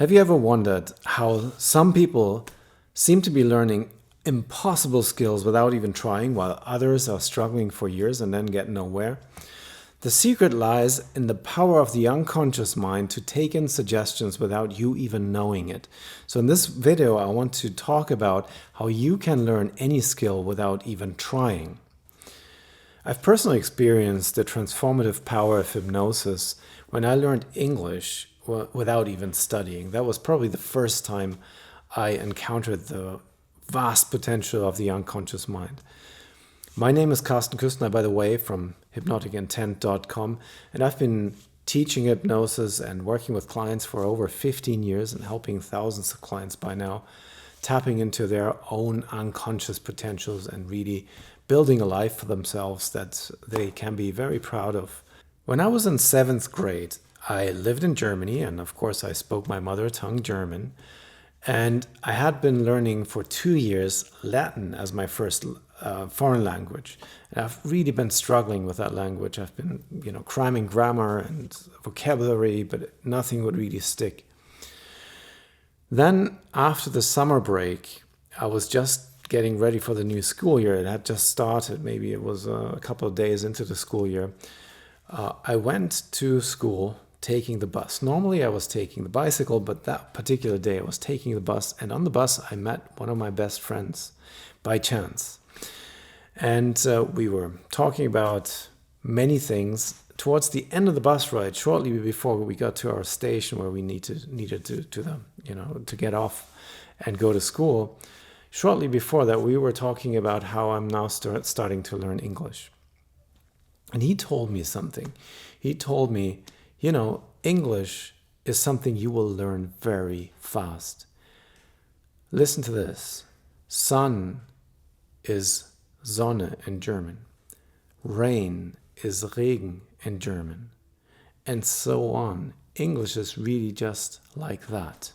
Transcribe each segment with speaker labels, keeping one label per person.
Speaker 1: Have you ever wondered how some people seem to be learning impossible skills without even trying, while others are struggling for years and then get nowhere? The secret lies in the power of the unconscious mind to take in suggestions without you even knowing it. So in this video, I want to talk about how you can learn any skill without even trying. I've personally experienced the transformative power of hypnosis when I learned English without even studying. That was probably the first time I encountered the vast potential of the unconscious mind. My name is Carsten Küstner, by the way, from hypnoticintent.com, and I've been teaching hypnosis and working with clients for over 15 years and helping thousands of clients by now, tapping into their own unconscious potentials and really building a life for themselves that they can be very proud of. When I was in 7th grade, I lived in Germany, and of course I spoke my mother tongue, German, and I had been learning for 2 years Latin as my first foreign language. And I've really been struggling with that language. I've been, cramming grammar and vocabulary, but nothing would really stick. Then after the summer break, I was just getting ready for the new school year. It had just started. Maybe it was a couple of days into the school year. I went to school taking the bus. Normally I was taking the bicycle, but that particular day I was taking the bus. And on the bus, I met one of my best friends by chance. And we were talking about many things. Towards the end of the bus ride, shortly before we got to our station where we needed to get off and go to school, shortly before that, we were talking about how I'm now starting to learn English. And he told me something. He told me, English is something you will learn very fast. Listen to this. Sun is Sonne in German. Rain is Regen in German. And so on. English is really just like that.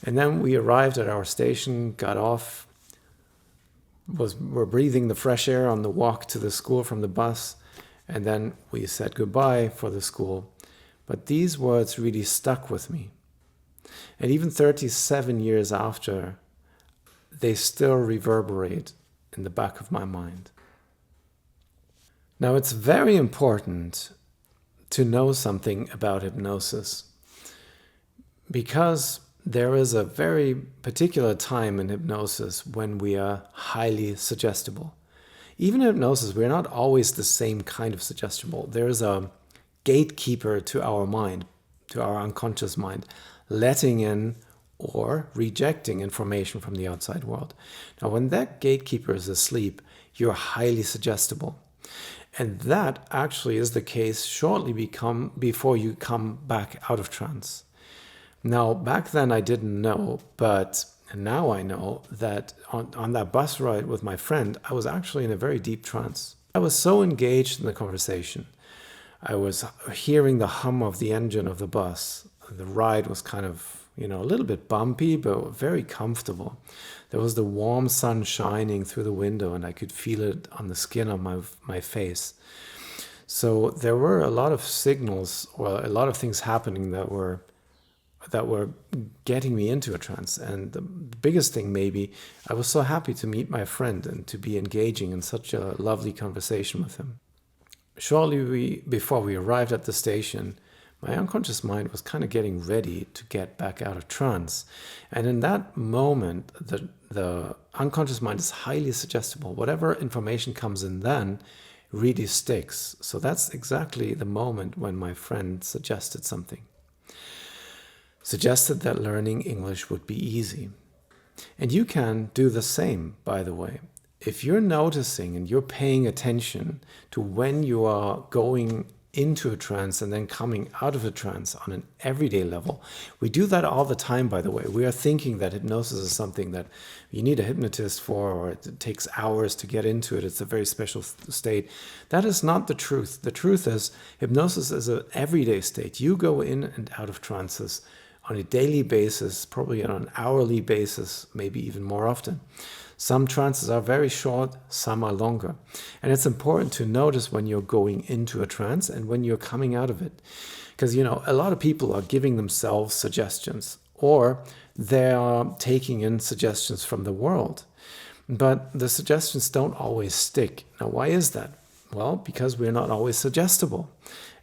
Speaker 1: And then we arrived at our station, got off, were breathing the fresh air on the walk to the school from the bus, and then we said goodbye for the school. But these words really stuck with me. And even 37 years after, they still reverberate in the back of my mind. Now, it's very important to know something about hypnosis, because there is a very particular time in hypnosis when we are highly suggestible. Even in hypnosis, we're not always the same kind of suggestible. There is a gatekeeper to our mind, to our unconscious mind, letting in or rejecting information from the outside world. Now, when that gatekeeper is asleep, you're highly suggestible. And that actually is the case shortly before you come back out of trance. Now, back then I didn't know, but now I know that on that bus ride with my friend, I was actually in a very deep trance. I was so engaged in the conversation. I was hearing the hum of the engine of the bus. The ride was kind of, a little bit bumpy, but very comfortable. There was the warm sun shining through the window, and I could feel it on the skin of my face. So there were a lot of signals, or a lot of things happening that were getting me into a trance. And the biggest thing, maybe, I was so happy to meet my friend and to be engaging in such a lovely conversation with him. Shortly before we arrived at the station, my unconscious mind was kind of getting ready to get back out of trance. And in that moment, the unconscious mind is highly suggestible. Whatever information comes in then really sticks. So that's exactly the moment when my friend suggested something. Suggested that learning English would be easy. And you can do the same, by the way. If you're noticing and you're paying attention to when you are going into a trance and then coming out of a trance on an everyday level. We do that all the time, by the way. We are thinking that hypnosis is something that you need a hypnotist for, or it takes hours to get into it. It's a very special state. That is not the truth. The truth is hypnosis is an everyday state. You go in and out of trances on a daily basis, probably on an hourly basis, maybe even more often. Some trances are very short, some are longer. And it's important to notice when you're going into a trance and when you're coming out of it. Because, a lot of people are giving themselves suggestions, or they are taking in suggestions from the world. But the suggestions don't always stick. Now, why is that? Well, because we're not always suggestible.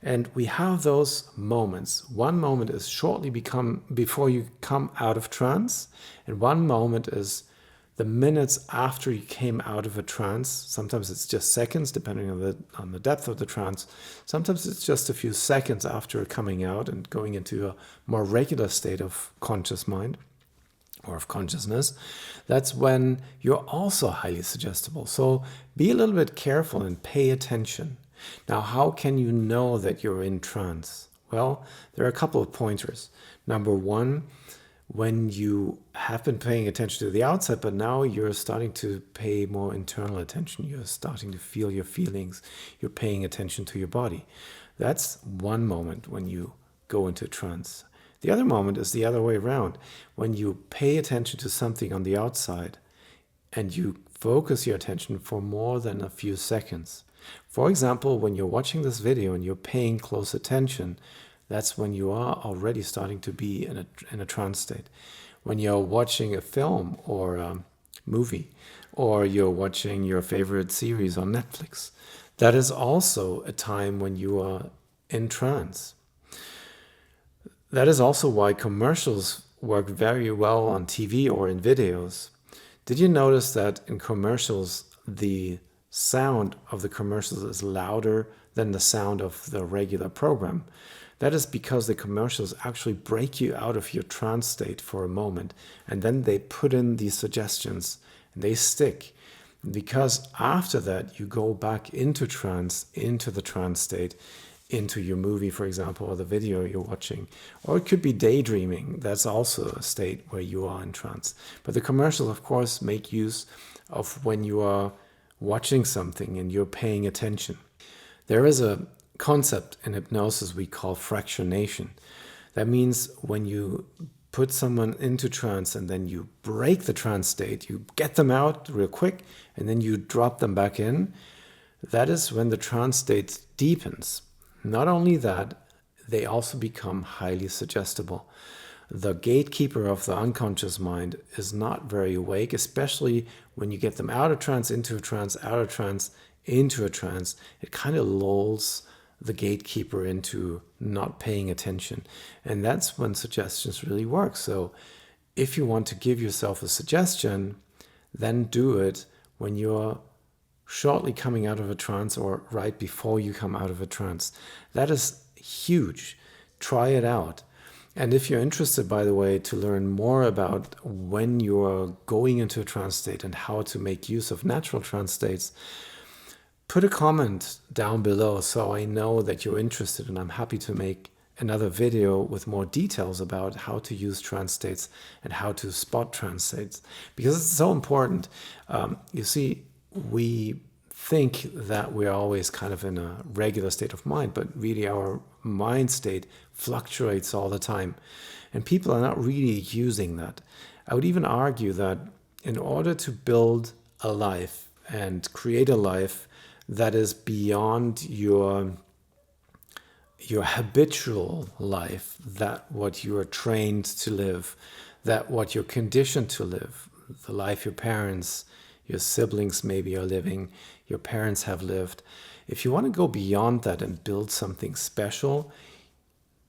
Speaker 1: And we have those moments. One moment is shortly before you come out of trance, and one moment is the minutes after you came out of a trance. Sometimes it's just seconds, depending on the depth of the trance. Sometimes it's just a few seconds after coming out and going into a more regular state of conscious mind or of consciousness. That's when you're also highly suggestible. So be a little bit careful and pay attention. Now, how can you know that you're in trance? Well, there are a couple of pointers. Number one, when you have been paying attention to the outside, but now you're starting to pay more internal attention. You're starting to feel your feelings. You're paying attention to your body. That's one moment when you go into trance. The other moment is the other way around. When you pay attention to something on the outside and you focus your attention for more than a few seconds. For example, when you're watching this video and you're paying close attention, that's when you are already starting to be in a trance state. When you're watching a film or a movie, or you're watching your favorite series on Netflix, that is also a time when you are in trance. That is also why commercials work very well on TV or in videos. Did you notice that in commercials, the sound of the commercials is louder than the sound of the regular program? That is because the commercials actually break you out of your trance state for a moment, and then they put in these suggestions and they stick. Because after that, you go back into trance, into the trance state, into your movie, for example, or the video you're watching. Or it could be daydreaming. That's also a state where you are in trance. But the commercials, of course, make use of when you are watching something and you're paying attention. There is a concept in hypnosis we call fractionation. That means when you put someone into trance and then you break the trance state, you get them out real quick and then you drop them back in, that is when the trance state deepens. Not only that, they also become highly suggestible. The gatekeeper of the unconscious mind is not very awake, especially when you get them out of trance, into a trance, out of trance, into a trance. It kind of lulls the gatekeeper into not paying attention. And that's when suggestions really work. So if you want to give yourself a suggestion, then do it when you're shortly coming out of a trance or right before you come out of a trance. That is huge. Try it out. And if you're interested, by the way, to learn more about when you're going into a trance state and how to make use of natural trance states, put a comment down below so I know that you're interested, and I'm happy to make another video with more details about how to use trance states and how to spot trance states, because it's so important. You see, we think that we're always kind of in a regular state of mind, but really our mind state fluctuates all the time. And people are not really using that. I would even argue that in order to build a life and create a life that is beyond your habitual life, that what you are trained to live, that what you're conditioned to live, the life your parents, your siblings maybe are living, your parents have lived. If you want to go beyond that and build something special,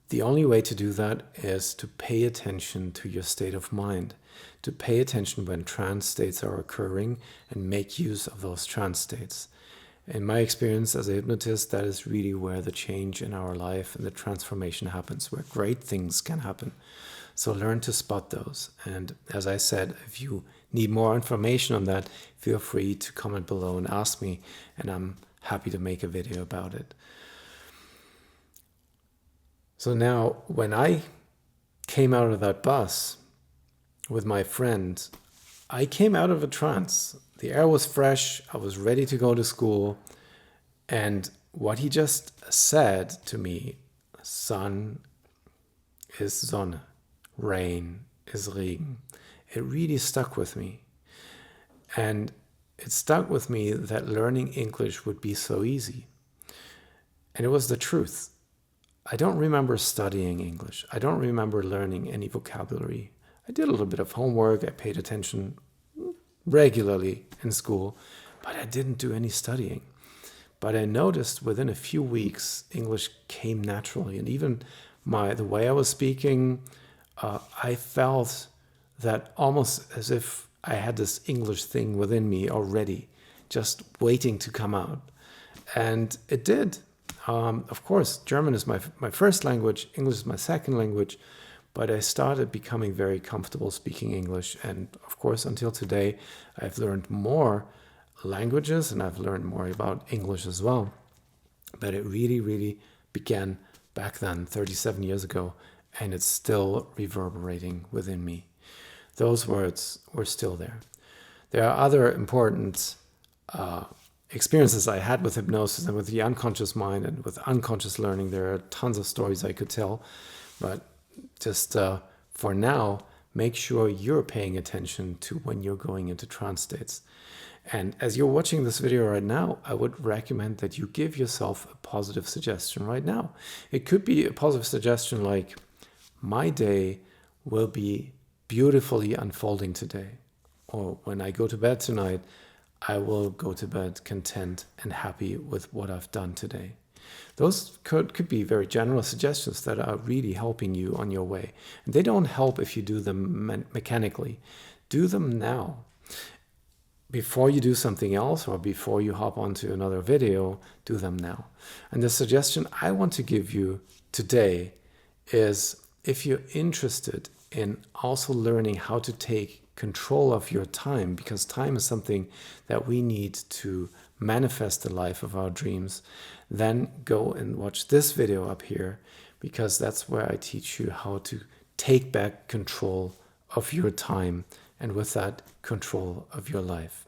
Speaker 1: the only way to do that is to pay attention to your state of mind, to pay attention when trance states are occurring and make use of those trance states. In my experience as a hypnotist, that is really where the change in our life and the transformation happens, where great things can happen. So learn to spot those. And as I said, if you need more information on that, feel free to comment below and ask me, and I'm happy to make a video about it. So now, when I came out of that bus with my friend, I came out of a trance. The air was fresh, I was ready to go to school, and what he just said to me, sun is Sonne, Rain is Regen. It really stuck with me. And it stuck with me that learning English would be so easy. And it was the truth. I don't remember studying English. I don't remember learning any vocabulary. I did a little bit of homework. I paid attention regularly in school, but I didn't do any studying. But I noticed within a few weeks, English came naturally. And even the way I was speaking, I felt that almost as if I had this English thing within me already, just waiting to come out. And it did. Of course, German is my first language, English is my second language, but I started becoming very comfortable speaking English. And of course, until today, I've learned more languages and I've learned more about English as well. But it really, really began back then, 37 years ago, and it's still reverberating within me. Those words were still there. There are other important experiences I had with hypnosis and with the unconscious mind and with unconscious learning. There are tons of stories I could tell, but just for now, make sure you're paying attention to when you're going into trance states. And as you're watching this video right now, I would recommend that you give yourself a positive suggestion right now. It could be a positive suggestion like, my day will be beautifully unfolding today. Or when I go to bed tonight, I will go to bed content and happy with what I've done today. Those could be very general suggestions that are really helping you on your way. And they don't help if you do them mechanically. Do them now. Before you do something else or before you hop onto another video, do them now. And the suggestion I want to give you today is, if you're interested in also learning how to take control of your time, because time is something that we need to manifest the life of our dreams, then go and watch this video up here, because that's where I teach you how to take back control of your time and with that, control of your life.